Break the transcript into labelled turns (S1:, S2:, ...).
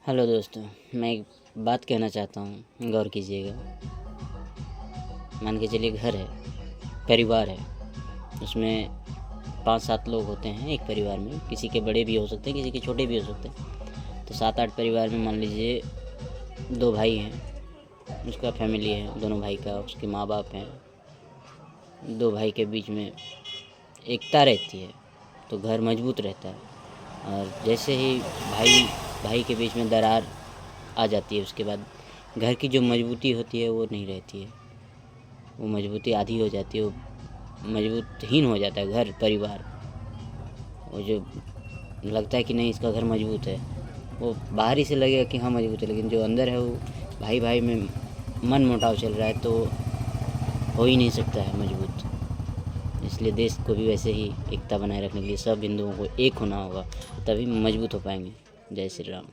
S1: Hello दोस्तों, मैं एक बात कहना चाहता हूँ, गौर कीजिएगा। मान के चलिए घर है, परिवार है, उसमें 5-7 लोग होते हैं एक परिवार में। किसी के बड़े भी हो सकते हैं, किसी के छोटे भी हो सकते हैं। तो 7-8 परिवार में मान लीजिए 2 भाई हैं, उसका फैमिली है, दोनों भाई का, उसके माँ बाप हैं। 2 भाई के बीच में एकता रहती है तो घर मजबूत रहता है। और जैसे ही भाई भाई के बीच में दरार आ जाती है, उसके बाद घर की जो मजबूती होती है वो नहीं रहती है। वो मजबूती आधी हो जाती है, वो मजबूतहीन हो जाता है घर परिवार। वो जो लगता है कि नहीं इसका घर मजबूत है, वो बाहर ही से लगेगा कि हाँ मजबूत है, लेकिन जो अंदर है वो भाई भाई में मन मुटाव चल रहा है तो हो ही नहीं सकता है मजबूत। इसलिए देश को भी वैसे ही एकता बनाए रखने के लिए सब हिंदुओं को एक होना होगा, तभी मजबूत हो पाएंगे। जय श्री राम।